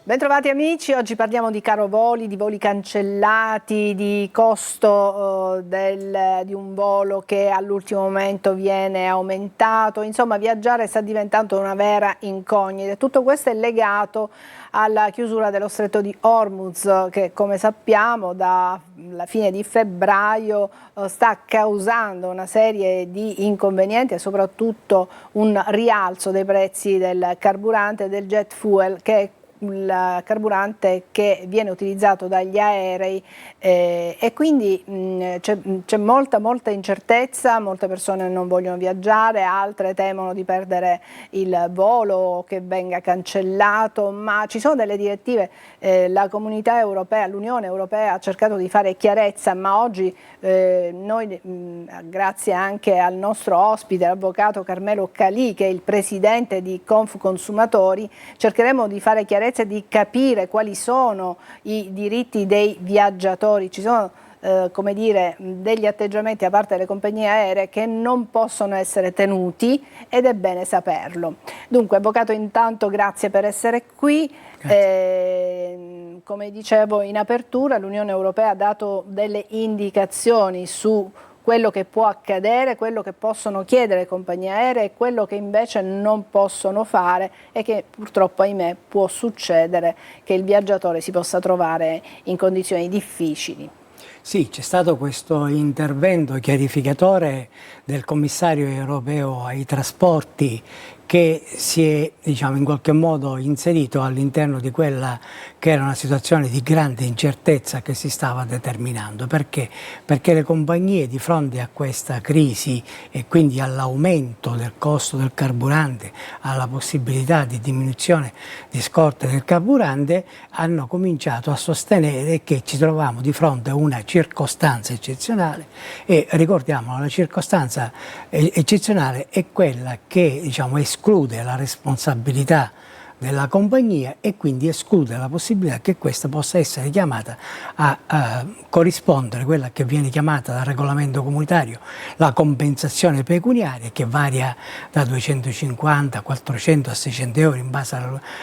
Bentrovati amici, oggi parliamo di caro voli, di voli cancellati, di costo di un volo che all'ultimo momento viene aumentato. Insomma, viaggiare sta diventando una vera incognita. Tutto questo è legato alla chiusura dello stretto di Hormuz che, come sappiamo, dalla fine di febbraio sta causando una serie di inconvenienti e soprattutto un rialzo dei prezzi del carburante e del jet fuel, che è il carburante che viene utilizzato dagli aerei e quindi c'è molta incertezza, molte persone non vogliono viaggiare, altre temono di perdere il volo, che venga cancellato, ma ci sono delle direttive. La comunità europea, l'Unione Europea ha cercato di fare chiarezza, ma oggi noi, grazie anche al nostro ospite, l'avvocato Carmelo Calì, che è il presidente di Confconsumatori, cercheremo di fare chiarezza e di capire quali sono i diritti dei viaggiatori. Ci sono come dire, degli atteggiamenti da parte delle compagnie aeree che non possono essere tenuti ed è bene saperlo. Dunque, avvocato, intanto grazie per essere qui. Come dicevo in apertura, l'Unione Europea ha dato delle indicazioni su quello che può accadere, quello che possono chiedere le compagnie aeree e quello che invece non possono fare e che purtroppo, ahimè, può succedere che il viaggiatore si possa trovare in condizioni difficili. Sì, c'è stato questo intervento chiarificatore del commissario europeo ai trasporti che si è, diciamo, in qualche modo inserito all'interno di quella che era una situazione di grande incertezza che si stava determinando. Perché? Perché le compagnie, di fronte a questa crisi e quindi all'aumento del costo del carburante, alla possibilità di diminuzione di scorte del carburante, hanno cominciato a sostenere che ci trovavamo di fronte a una circostanza eccezionale e ricordiamo, la circostanza eccezionale è quella che, diciamo, esclude la responsabilità della compagnia e quindi esclude la possibilità che questa possa essere chiamata a corrispondere quella che viene chiamata dal regolamento comunitario la compensazione pecuniaria, che varia da 250 a 400 a 600 euro in base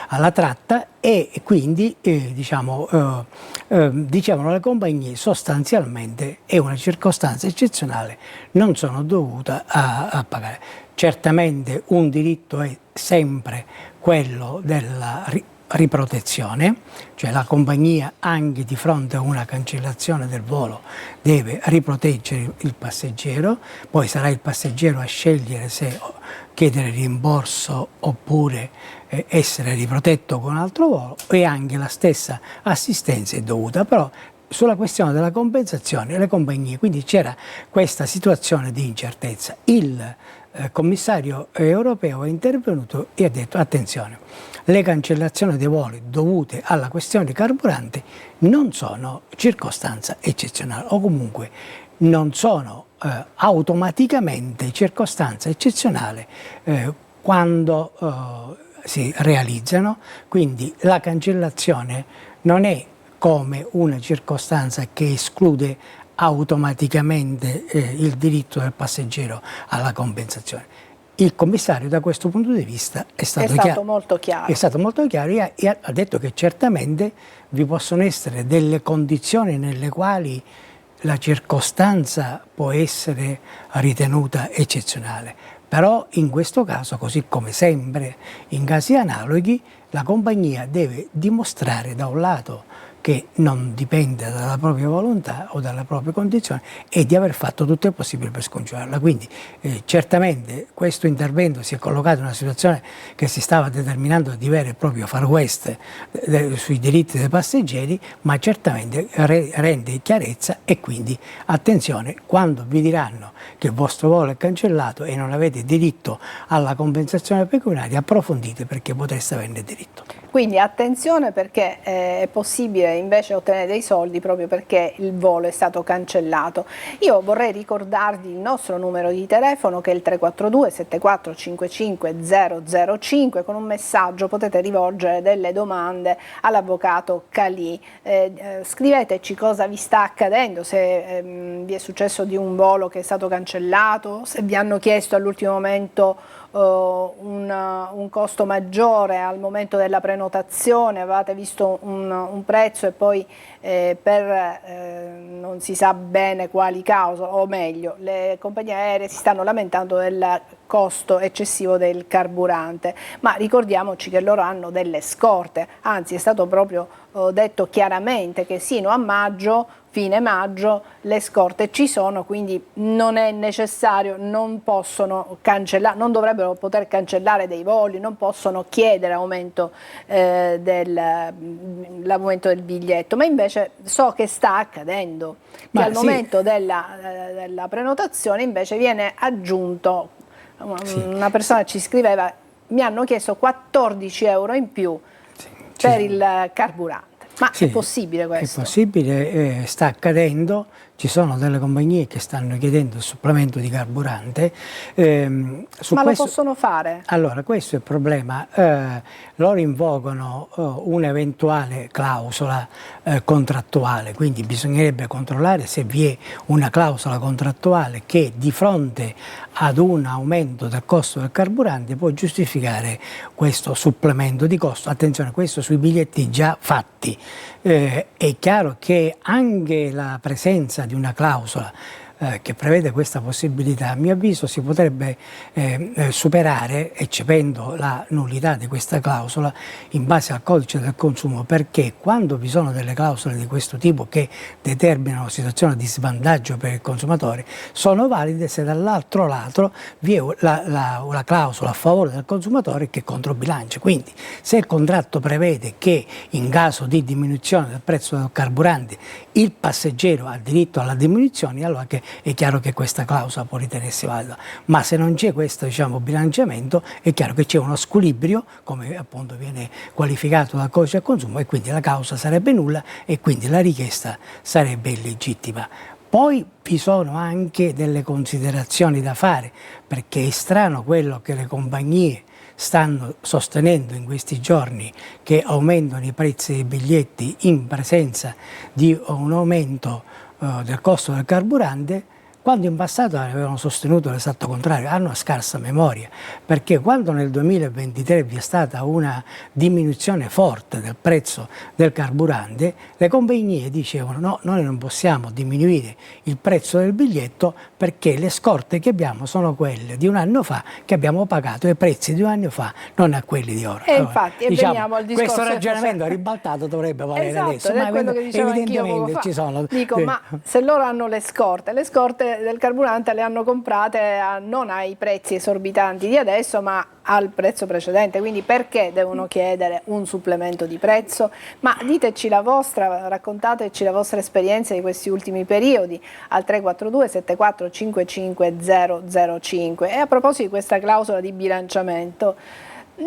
alla tratta, e quindi dicevano le compagnie, sostanzialmente è una circostanza eccezionale, non sono dovuta a pagare. Certamente un diritto è sempre quello della riprotezione, cioè la compagnia anche di fronte a una cancellazione del volo deve riproteggere il passeggero, poi sarà il passeggero a scegliere se chiedere rimborso oppure essere riprotetto con un altro volo, e anche la stessa assistenza è dovuta. Però sulla questione della compensazione le compagnie, quindi c'era questa situazione di incertezza. Il commissario europeo è intervenuto e ha detto: attenzione, le cancellazioni dei voli dovute alla questione di carburante non sono circostanza eccezionale, o comunque non sono automaticamente circostanza eccezionale quando si realizzano. Quindi la cancellazione non è come una circostanza che esclude automaticamente il diritto del passeggero alla compensazione. Il commissario da questo punto di vista è stato molto chiaro. È stato molto chiaro e ha detto che certamente vi possono essere delle condizioni nelle quali la circostanza può essere ritenuta eccezionale, però in questo caso, così come sempre in casi analoghi, la compagnia deve dimostrare da un lato che non dipende dalla propria volontà o dalle proprie condizioni e di aver fatto tutto il possibile per scongiurarla. Quindi certamente questo intervento si è collocato in una situazione che si stava determinando di vero e proprio far west sui diritti dei passeggeri, ma certamente rende chiarezza, e quindi attenzione, quando vi diranno che il vostro volo è cancellato e non avete diritto alla compensazione pecuniaria, approfondite, perché potreste averne diritto. Quindi attenzione, perché è possibile invece ottenere dei soldi proprio perché il volo è stato cancellato. Io vorrei ricordarvi il nostro numero di telefono, che è il 342 7455 005. Con un messaggio potete rivolgere delle domande all'avvocato Calì. Scriveteci cosa vi sta accadendo, se vi è successo di un volo che è stato cancellato, se vi hanno chiesto all'ultimo momento un costo maggiore al momento della prenotazione, avevate visto un prezzo e poi non si sa bene quali cause, o meglio, le compagnie aeree si stanno lamentando del costo eccessivo del carburante, ma ricordiamoci che loro hanno delle scorte, anzi è stato proprio detto chiaramente che sino a maggio, fine maggio, le scorte ci sono, quindi non è necessario, non possono cancellare, non dovrebbero poter cancellare dei voli, non possono chiedere l'aumento del biglietto, ma invece so che sta accadendo, che al momento della prenotazione invece viene aggiunto, una persona ci scriveva, mi hanno chiesto 14 euro in più per il carburante. Ma è possibile questo? È possibile, sta accadendo, ci sono delle compagnie che stanno chiedendo il supplemento di carburante. Ma lo possono fare? Allora, questo è il problema. Loro invocano un'eventuale clausola contrattuale, quindi bisognerebbe controllare se vi è una clausola contrattuale che di fronte ad un aumento del costo del carburante può giustificare questo supplemento di costo. Attenzione, questo sui biglietti già fatti. È chiaro che anche la presenza di una clausola che prevede questa possibilità, a mio avviso si potrebbe superare, eccependo la nullità di questa clausola, in base al codice del consumo, perché quando vi sono delle clausole di questo tipo che determinano situazioni di svantaggio per il consumatore, sono valide se dall'altro lato vi è una clausola a favore del consumatore che controbilancia. Quindi se il contratto prevede che in caso di diminuzione del prezzo del carburante il passeggero ha diritto alla diminuzione, allora è chiaro che questa clausola può ritenersi valida, ma se non c'è questo bilanciamento è chiaro che c'è uno squilibrio, come appunto viene qualificato dal codice del consumo, e quindi la causa sarebbe nulla e quindi la richiesta sarebbe illegittima. Poi vi sono anche delle considerazioni da fare, perché è strano quello che le compagnie stanno sostenendo in questi giorni, che aumentano i prezzi dei biglietti in presenza di un aumento del costo del carburante, quando in passato avevano sostenuto l'esatto contrario. Hanno scarsa memoria, perché quando nel 2023 vi è stata una diminuzione forte del prezzo del carburante, le compagnie dicevano no, noi non possiamo diminuire il prezzo del biglietto perché le scorte che abbiamo sono quelle di un anno fa, che abbiamo pagato ai prezzi di un anno fa, non a quelli di ora. E allora, infatti, veniamo al discorso. Questo ragionamento ribaltato dovrebbe valere esatto, adesso, ma quello che dicevo evidentemente ci sono. Dico, ma se loro hanno le scorte del carburante le hanno comprate non ai prezzi esorbitanti di adesso, ma al prezzo precedente, quindi perché devono chiedere un supplemento di prezzo? Ma diteci la vostra, raccontateci la vostra esperienza di questi ultimi periodi al 342 74 55 005. E a proposito di questa clausola di bilanciamento,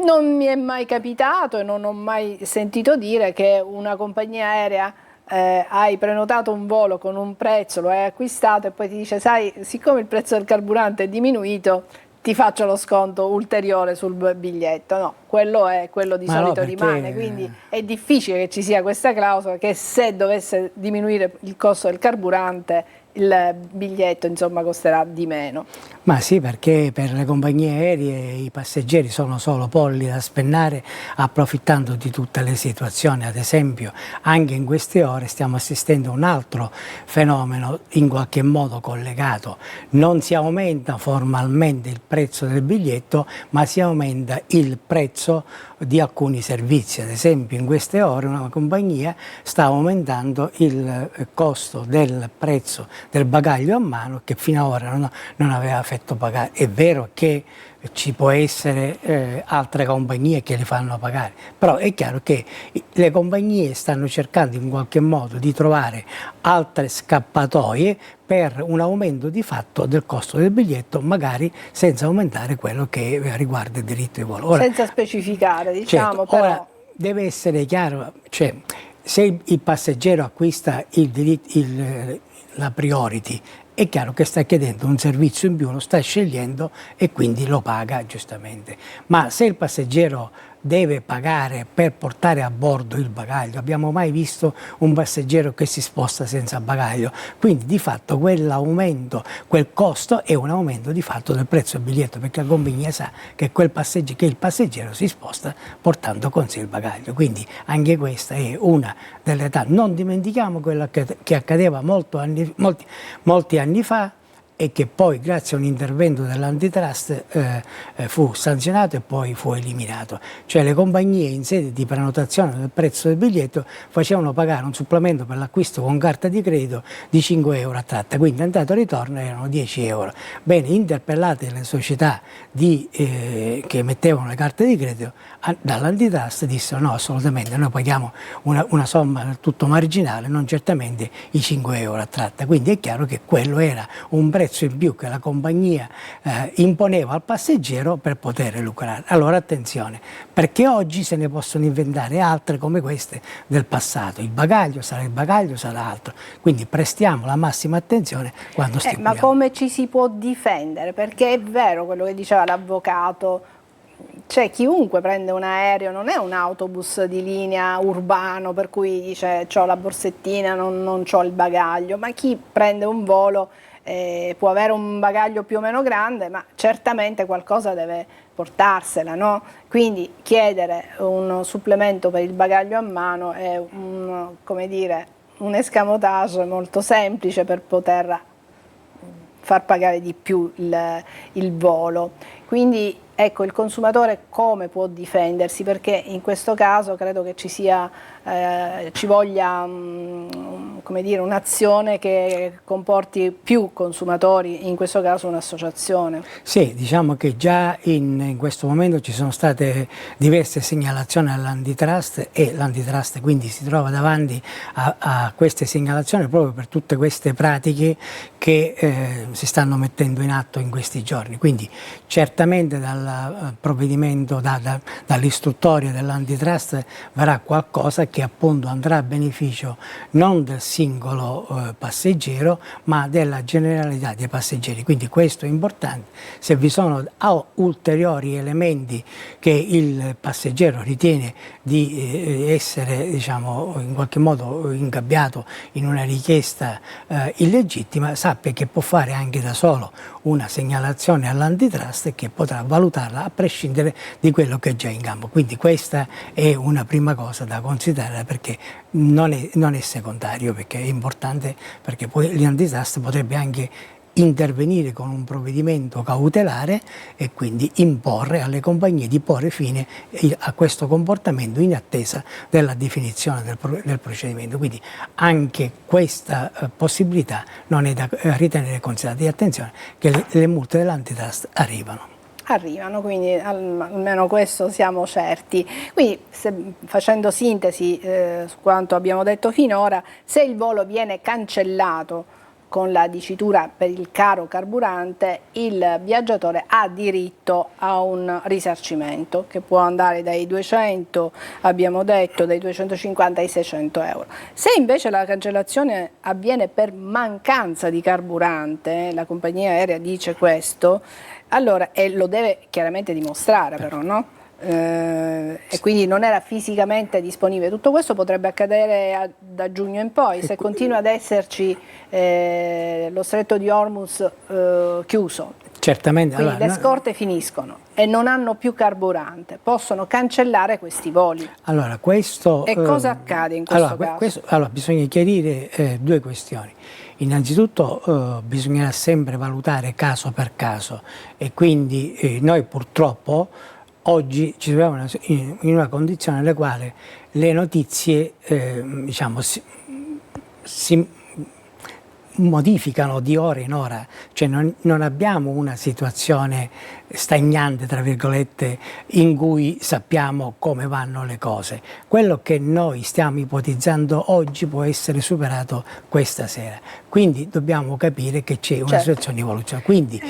non mi è mai capitato e non ho mai sentito dire che una compagnia aerea hai prenotato un volo con un prezzo, lo hai acquistato e poi ti dice sai, siccome il prezzo del carburante è diminuito ti faccio lo sconto ulteriore sul biglietto. No, quello è quello di solito rimane, quindi è difficile che ci sia questa clausola che se dovesse diminuire il costo del carburante il biglietto insomma costerà di meno. Ma sì, perché per le compagnie aeree i passeggeri sono solo polli da spennare, approfittando di tutte le situazioni. Ad esempio, anche in queste ore stiamo assistendo a un altro fenomeno in qualche modo collegato. Non si aumenta formalmente il prezzo del biglietto, ma si aumenta il prezzo di alcuni servizi. Ad esempio, in queste ore una compagnia sta aumentando il costo del prezzo del bagaglio a mano, che fino ad ora non aveva fatto pagare. È vero che ci può essere altre compagnie che le fanno pagare, però è chiaro che le compagnie stanno cercando in qualche modo di trovare altre scappatoie per un aumento di fatto del costo del biglietto, magari senza aumentare quello che riguarda il diritto di volo. Ora, senza specificare, diciamo, certo, però. Ora deve essere chiaro, cioè, se il passeggero acquista la priority, è chiaro che sta chiedendo un servizio in più, lo sta scegliendo e quindi lo paga giustamente. Ma se il passeggero deve pagare per portare a bordo il bagaglio. Abbiamo mai visto un passeggero che si sposta senza bagaglio? Quindi di fatto quell'aumento, quel costo è un aumento di fatto del prezzo del biglietto, perché la compagnia sa che, che il passeggero si sposta portando con sé il bagaglio. Quindi anche questa è una delle tante. Non dimentichiamo quello che accadeva molti anni fa, e che poi grazie a un intervento dell'antitrust fu sanzionato e poi fu eliminato. Cioè le compagnie in sede di prenotazione del prezzo del biglietto facevano pagare un supplemento per l'acquisto con carta di credito di 5 euro a tratta, quindi andata e ritorno erano 10 euro. Bene, interpellate le società che emettevano le carte di credito, dall'antitrust dissero no, assolutamente, noi paghiamo una somma del tutto marginale, non certamente i 5 euro a tratta. Quindi è chiaro che quello era un prezzo in più che la compagnia imponeva al passeggero per poter lucrare. Allora attenzione, perché oggi se ne possono inventare altre come queste del passato. Il bagaglio sarà altro. Quindi prestiamo la massima attenzione quando stipuliamo. Ma come ci si può difendere? Perché è vero quello che diceva l'avvocato, cioè chiunque prende un aereo, non è un autobus di linea urbano per cui dice c'ho la borsettina, non c'ho il bagaglio, ma chi prende un volo può avere un bagaglio più o meno grande, ma certamente qualcosa deve portarsela, no? Quindi chiedere un supplemento per il bagaglio a mano è come dire, un escamotage molto semplice per poter far pagare di più il volo. Quindi ecco, il consumatore come può difendersi? Perché in questo caso credo che ci voglia come dire, un'azione che comporti più consumatori, in questo caso un'associazione. Sì, diciamo che già in questo momento ci sono state diverse segnalazioni all'antitrust, e l'antitrust quindi si trova davanti a queste segnalazioni proprio per tutte queste pratiche che si stanno mettendo in atto in questi giorni. Quindi certamente dal provvedimento, dall'istruttoria dell'antitrust verrà qualcosa che appunto andrà a beneficio non del singolo passeggero, ma della generalità dei passeggeri. Quindi questo è importante. Se vi sono ulteriori elementi che il passeggero ritiene di essere, diciamo, in qualche modo ingabbiato in una richiesta illegittima, sappia che può fare anche da solo una segnalazione all'antitrust, che potrà valutarla a prescindere di quello che è già in campo. Quindi questa è una prima cosa da considerare, perché non è secondario, perché è importante, perché poi l'antitrust potrebbe anche intervenire con un provvedimento cautelare e quindi imporre alle compagnie di porre fine a questo comportamento in attesa della definizione del procedimento. Quindi anche questa possibilità non è da ritenere considerata. E attenzione che le multe dell'antitrust arrivano, quindi almeno questo siamo certi. Quindi facendo sintesi su quanto abbiamo detto finora, se il volo viene cancellato con la dicitura per il caro carburante, il viaggiatore ha diritto a un risarcimento che può andare dai 200, abbiamo detto, dai 250 ai 600 euro. Se invece la cancellazione avviene per mancanza di carburante, la compagnia aerea dice questo, allora, e lo deve chiaramente dimostrare però, no? E quindi non era fisicamente disponibile. Tutto questo potrebbe accadere da giugno in poi, se continua ad esserci lo stretto di Hormuz chiuso. Certamente. Quindi allora, le scorte finiscono e non hanno più carburante, possono cancellare questi voli. Allora, questo, e cosa accade in questo caso? Allora, bisogna chiarire due questioni. Innanzitutto bisognerà sempre valutare caso per caso, e quindi noi purtroppo oggi ci troviamo in una condizione nella quale le notizie diciamo, si modificano di ora in ora, cioè non abbiamo una situazione stagnante, tra virgolette, in cui sappiamo come vanno le cose. Quello che noi stiamo ipotizzando oggi può essere superato questa sera, quindi dobbiamo capire che c'è una situazione di evoluzione. Quindi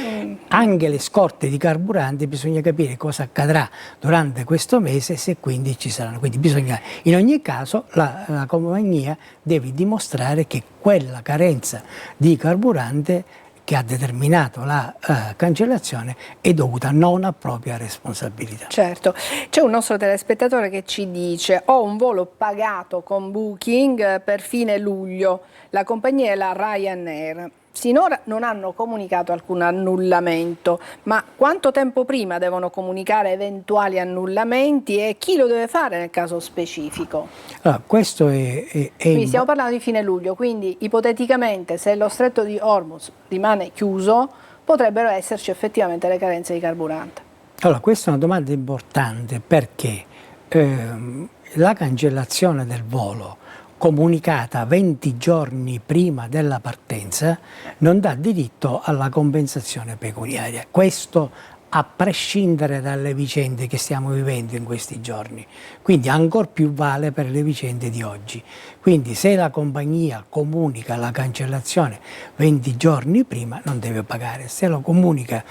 anche le scorte di carburante bisogna capire cosa accadrà durante questo mese, se quindi ci saranno. Quindi bisogna, in ogni caso la compagnia deve dimostrare che quella carenza di carburante che ha determinato la cancellazione è dovuta non a propria responsabilità. Certo, c'è un nostro telespettatore che ci dice: ho un volo pagato con Booking per fine luglio, la compagnia è la Ryanair. Sinora non hanno comunicato alcun annullamento, ma quanto tempo prima devono comunicare eventuali annullamenti e chi lo deve fare nel caso specifico? Allora, questo Quindi stiamo parlando di fine luglio, quindi ipoteticamente se lo stretto di Hormuz rimane chiuso potrebbero esserci effettivamente le carenze di carburante. Allora, questa è una domanda importante perché la cancellazione del volo comunicata 20 giorni prima della partenza non dà diritto alla compensazione pecuniaria. Questo a prescindere dalle vicende che stiamo vivendo in questi giorni. Quindi ancor più vale per le vicende di oggi. Quindi se la compagnia comunica la cancellazione 20 giorni prima non deve pagare, se lo comunica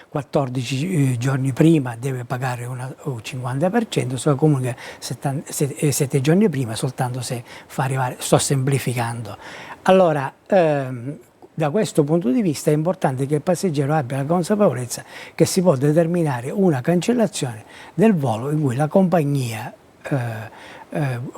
14 giorni prima deve pagare un 50%, se lo comunica 7 giorni prima soltanto se fa arrivare, sto semplificando. Allora, da questo punto di vista è importante che il passeggero abbia la consapevolezza che si può determinare una cancellazione del volo in cui la compagnia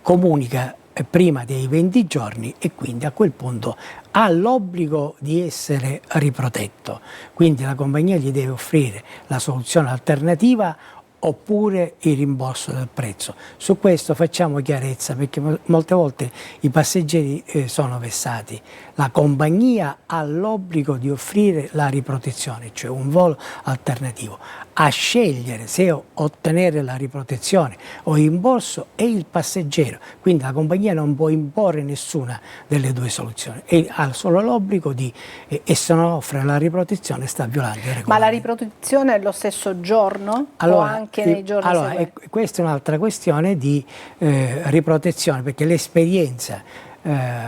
comunica prima dei 20 giorni e quindi a quel punto ha l'obbligo di essere riprotetto. Quindi la compagnia gli deve offrire la soluzione alternativa oppure il rimborso del prezzo. Su questo facciamo chiarezza perché molte volte i passeggeri sono vessati. La compagnia ha l'obbligo di offrire la riprotezione, cioè un volo alternativo. A scegliere se ottenere la riprotezione o il rimborso è il passeggero, quindi la compagnia non può imporre nessuna delle due soluzioni e ha solo l'obbligo di, e se non offre la riprotezione sta violando il regolamento. Ma la riprotezione è lo stesso giorno o anche nei giorni seguenti? Questa è un'altra questione di riprotezione perché l'esperienza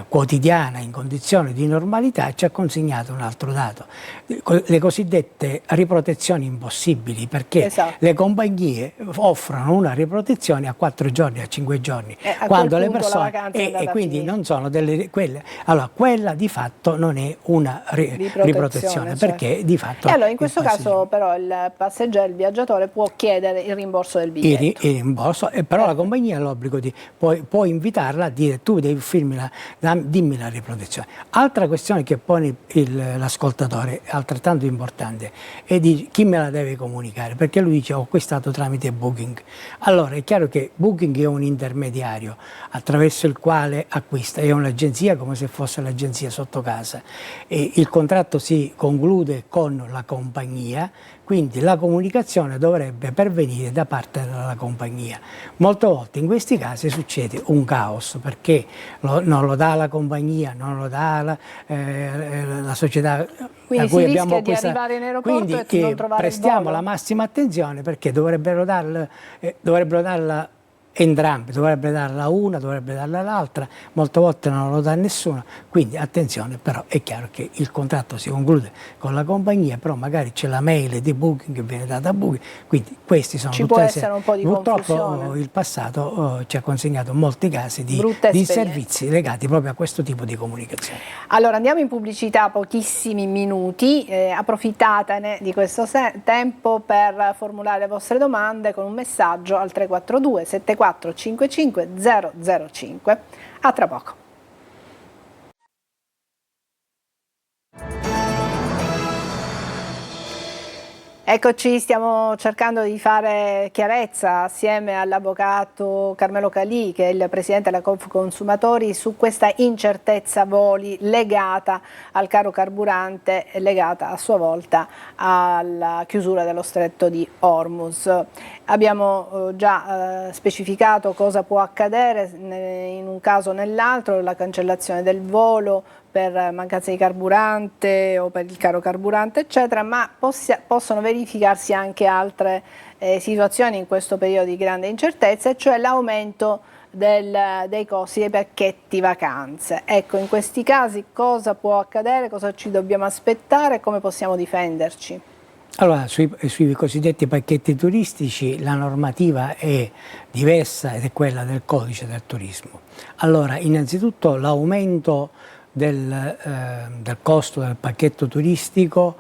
quotidiana in condizioni di normalità ci ha consegnato un altro dato, le cosiddette riprotezioni impossibili, perché le compagnie offrono una riprotezione a 4 giorni, a 5 giorni, quando le persone e quindi non sono quelle. Allora quella di fatto non è una riprotezione perché di fatto e allora in questo caso però il passeggero, il viaggiatore può chiedere il rimborso del biglietto. Il rimborso, però la compagnia ha l'obbligo di può invitarla a dire tu devi firmare dimmi la riprotezione. Altra questione che pone l'ascoltatore, altrettanto importante, è di chi me la deve comunicare, perché lui dice ho acquistato tramite Booking. Allora è chiaro che Booking è un intermediario attraverso il quale acquista, è un'agenzia come se fosse l'agenzia sotto casa e il contratto si conclude con la compagnia, quindi la comunicazione dovrebbe pervenire da parte della compagnia. Molte volte in questi casi succede un caos perché non lo dà la compagnia, non lo dà la società quindi a cui si abbiamo rischia di arrivare in aeroporto quindi, e non trovare prestiamo il volo. la massima attenzione perché dovrebbero darla entrambi, dovrebbe darla una, dovrebbe darla l'altra, molte volte non lo dà nessuno, quindi attenzione, però è chiaro che il contratto si conclude con la compagnia, però magari c'è la mail di Booking che viene data a Booking, quindi questi sono ci può essere un po' di purtroppo confusione. Il passato ci ha consegnato molti casi di servizi legati proprio a questo tipo di comunicazione. Allora andiamo in pubblicità, pochissimi minuti, approfittatene di questo tempo per formulare le vostre domande con un messaggio al 342 74 55 005. A tra poco. Eccoci, stiamo cercando di fare chiarezza assieme all'avvocato Carmelo Calì, che è il presidente della Confconsumatori, su questa incertezza voli legata al caro carburante e legata a sua volta alla chiusura dello stretto di Hormuz. Abbiamo già specificato cosa può accadere in un caso o nell'altro, la cancellazione del volo per mancanza di carburante o per il caro carburante eccetera, ma possono verificarsi anche altre situazioni in questo periodo di grande incertezza, e cioè l'aumento dei costi dei pacchetti vacanze. Ecco, in questi casi cosa può accadere, cosa ci dobbiamo aspettare e come possiamo difenderci? Allora, sui cosiddetti pacchetti turistici la normativa è diversa ed è quella del codice del turismo. Allora, innanzitutto l'aumento del costo del pacchetto turistico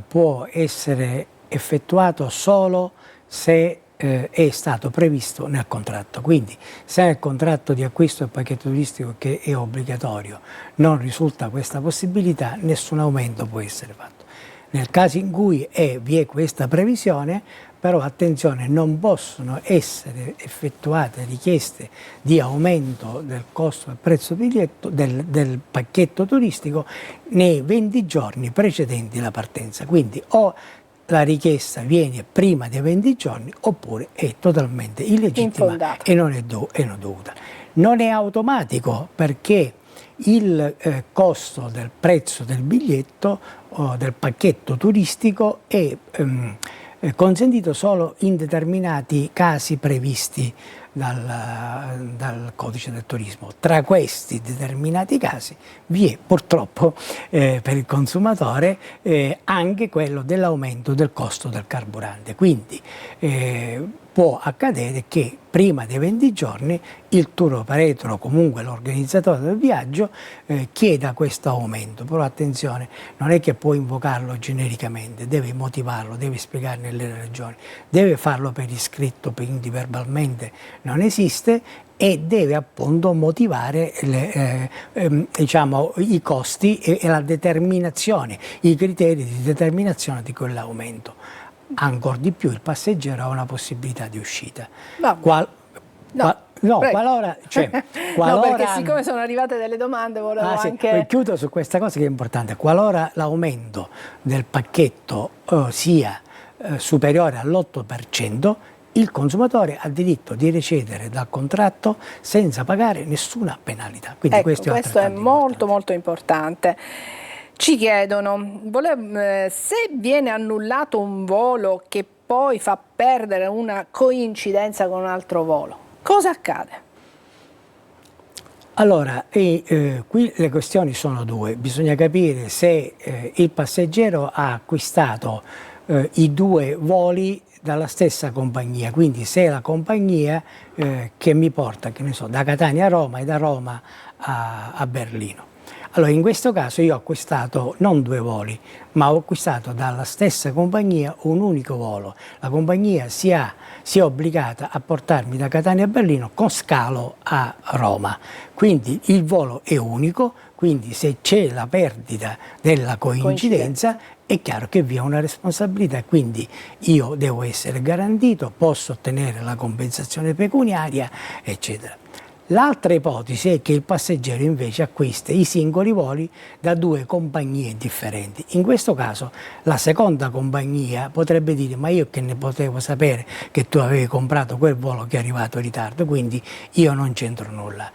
può essere effettuato solo se è stato previsto nel contratto. Quindi se nel contratto di acquisto del pacchetto turistico, che è obbligatorio, non risulta questa possibilità, nessun aumento può essere fatto. Nel caso in cui vi è questa previsione, però attenzione, non possono essere effettuate richieste di aumento del costo del prezzo biglietto del pacchetto turistico nei 20 giorni precedenti la partenza. Quindi o la richiesta viene prima dei 20 giorni oppure è totalmente illegittima e non è dovuta. Non è automatico, perché il costo del prezzo del biglietto o del pacchetto turistico è consentito solo in determinati casi previsti dal codice del turismo. Tra questi determinati casi vi è purtroppo per il consumatore anche quello dell'aumento del costo del carburante. Quindi può accadere che prima dei 20 giorni il tour operator o comunque l'organizzatore del viaggio chieda questo aumento. Però attenzione, non è che può invocarlo genericamente, deve motivarlo, deve spiegarne le ragioni, deve farlo per iscritto, quindi verbalmente non esiste, e deve appunto motivare diciamo, i costi e la determinazione, i criteri di determinazione di quell'aumento. Ancora di più il passeggero ha una possibilità di uscita. Qualora, no, perché siccome sono arrivate delle domande volevo anche... Chiudo su questa cosa che è importante. Qualora l'aumento del pacchetto sia superiore all'8%, il consumatore ha diritto di recedere dal contratto senza pagare nessuna penalità. Quindi ecco, questo è molto importante. Ci chiedono, se viene annullato un volo che poi fa perdere una coincidenza con un altro volo, cosa accade? Allora, qui le questioni sono due. Bisogna capire se il passeggero ha acquistato i due voli dalla stessa compagnia, quindi se è la compagnia che mi porta, che ne so, da Catania a Roma e da Roma a Berlino. Allora, in questo caso io ho acquistato non due voli, ma ho acquistato dalla stessa compagnia un unico volo. La compagnia si è obbligata a portarmi da Catania a Berlino con scalo a Roma. Quindi il volo è unico, quindi se c'è la perdita della coincidenza è chiaro che vi è una responsabilità, quindi io devo essere garantito, posso ottenere la compensazione pecuniaria, eccetera. L'altra ipotesi è che il passeggero invece acquista i singoli voli da due compagnie differenti. In questo caso la seconda compagnia potrebbe dire: ma io che ne potevo sapere che tu avevi comprato quel volo che è arrivato in ritardo, quindi io non c'entro nulla.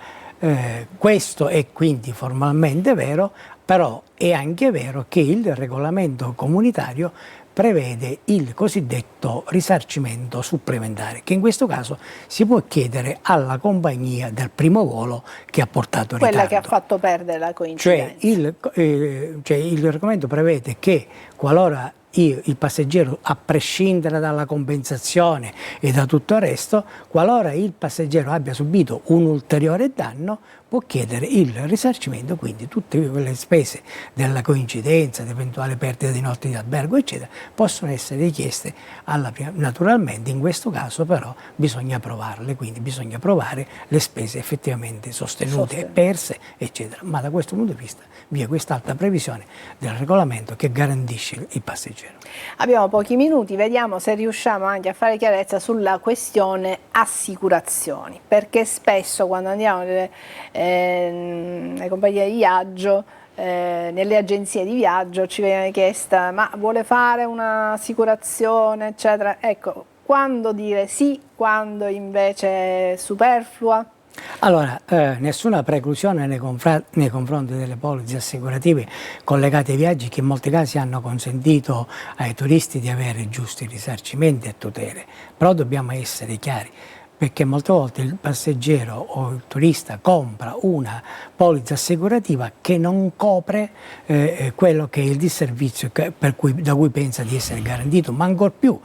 Questo è quindi formalmente vero, però è anche vero che il regolamento comunitario prevede il cosiddetto risarcimento supplementare, che in questo caso si può chiedere alla compagnia del primo volo che ha portato ritardo. Quella che ha fatto perdere la coincidenza. Cioè il regolamento prevede che qualora il passeggero, a prescindere dalla compensazione e da tutto il resto, qualora il passeggero abbia subito un ulteriore danno, può chiedere il risarcimento, quindi tutte quelle spese della coincidenza, di eventuale perdita di notti di albergo, eccetera, possono essere richieste naturalmente. In questo caso però bisogna provarle, quindi bisogna provare le spese effettivamente sostenute e perse, eccetera. Ma da questo punto di vista vi è quest'alta previsione del regolamento che garantisce il passeggero. Abbiamo pochi minuti, vediamo se riusciamo anche a fare chiarezza sulla questione assicurazioni, perché spesso quando andiamo nelle compagnie di viaggio, nelle agenzie di viaggio, ci viene chiesta: ma vuole fare un'assicurazione, eccetera. Ecco, quando dire sì, quando invece è superflua? Allora, nessuna preclusione nei confronti delle polizze assicurative collegate ai viaggi, che in molti casi hanno consentito ai turisti di avere giusti risarcimenti e tutele, però dobbiamo essere chiari. perché molte volte il passeggero o il turista compra una polizza assicurativa che non copre quello che è il disservizio da cui pensa di essere garantito, ma ancor più,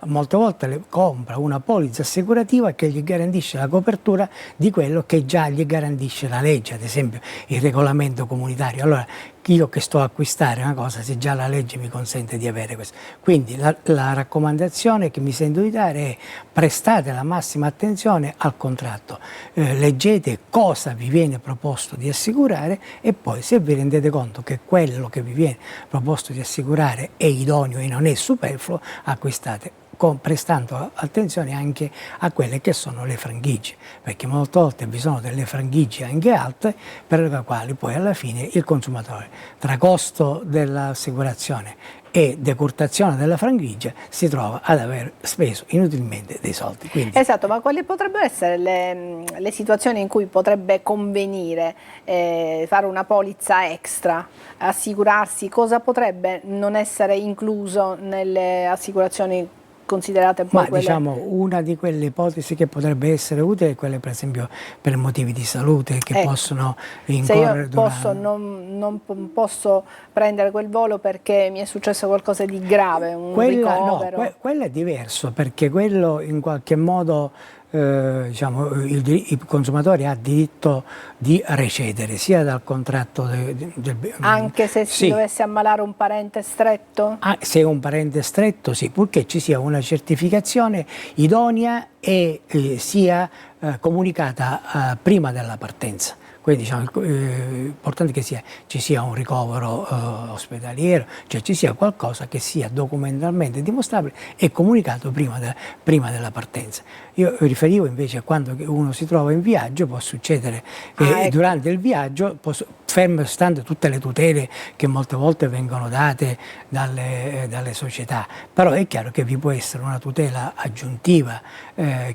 molte volte compra una polizza assicurativa che gli garantisce la copertura di quello che già gli garantisce la legge, ad esempio il regolamento comunitario. Allora, io che sto a acquistare una cosa se già la legge mi consente di avere questo. Quindi la raccomandazione che mi sento di dare è: prestate la massima attenzione al contratto, leggete cosa vi viene proposto di assicurare e poi, se vi rendete conto che quello che vi viene proposto di assicurare è idoneo e non è superfluo, acquistate, prestando attenzione anche a quelle che sono le franchigie, perché molte volte vi sono delle franchigie anche alte per le quali poi alla fine il consumatore, tra costo dell'assicurazione e decurtazione della franchigia, si trova ad aver speso inutilmente dei soldi. Quindi, esatto, ma quali potrebbero essere le situazioni in cui potrebbe convenire fare una polizza extra, assicurarsi? Cosa potrebbe non essere incluso nelle assicurazioni considerate poi quelle... diciamo, una di quelle ipotesi che potrebbe essere utile è quelle, per esempio, per motivi di salute che possono incorrere. Se io non posso prendere quel volo perché mi è successo qualcosa di grave, un ricovero... No, quello è diverso, perché quello in qualche modo diciamo, il consumatore ha diritto di recedere sia dal contratto anche se si dovesse ammalare un parente stretto? Se è un parente stretto, sì, purché ci sia una certificazione idonea e sia comunicata prima della partenza. Quindi diciamo, l'importante è che ci sia un ricovero ospedaliero, cioè ci sia qualcosa che sia documentalmente dimostrabile e comunicato prima della partenza. Io riferivo invece a quando uno si trova in viaggio, può succedere che durante il viaggio, fermo stando tutte le tutele che molte volte vengono date dalle società, però è chiaro che vi può essere una tutela aggiuntiva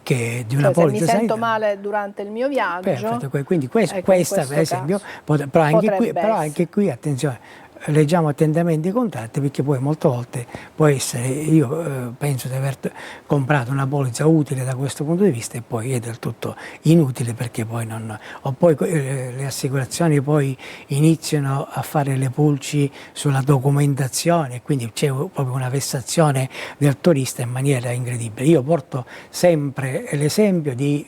che di una polizza sanitaria. Se mi sento male durante il mio viaggio... Perfetto, quindi questa per esempio, però anche qui attenzione, leggiamo attentamente i contratti, perché poi molte volte può essere, io penso di aver comprato una polizza utile da questo punto di vista e poi è del tutto inutile, perché poi le assicurazioni poi iniziano a fare le pulci sulla documentazione, quindi c'è proprio una vessazione del turista in maniera incredibile. Io porto sempre l'esempio di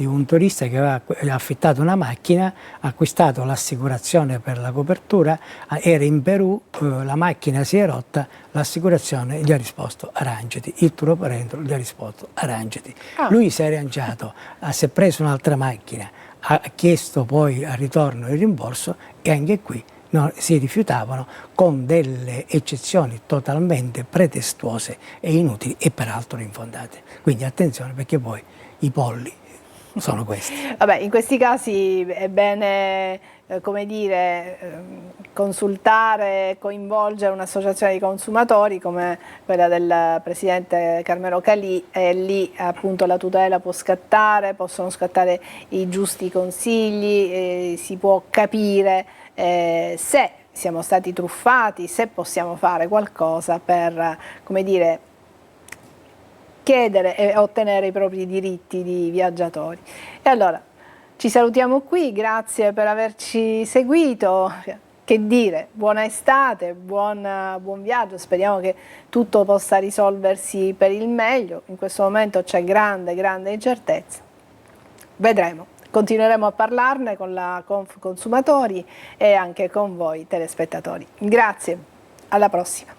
un turista che aveva affittato una macchina, ha acquistato l'assicurazione per la copertura, era in Perù, la macchina si è rotta, l'assicurazione gli ha risposto arrangiati, il tour operator gli ha risposto arrangiati. Lui si è arrangiato, si è preso un'altra macchina, ha chiesto poi al ritorno il rimborso e anche qui si rifiutavano, con delle eccezioni totalmente pretestuose e inutili e peraltro infondate. Quindi attenzione, perché poi i polli sono questi. Vabbè, in questi casi è bene, come dire, consultare, coinvolgere un'associazione di consumatori come quella del presidente Carmelo Calì, e lì appunto la tutela può scattare, possono scattare i giusti consigli, si può capire se siamo stati truffati, se possiamo fare qualcosa per, come dire, chiedere e ottenere i propri diritti di viaggiatori. E allora ci salutiamo qui, grazie per averci seguito. Che dire, buona estate, buon viaggio, speriamo che tutto possa risolversi per il meglio. In questo momento c'è grande incertezza, vedremo. Continueremo a parlarne con la Conf Consumatori e anche con voi telespettatori. Grazie, alla prossima.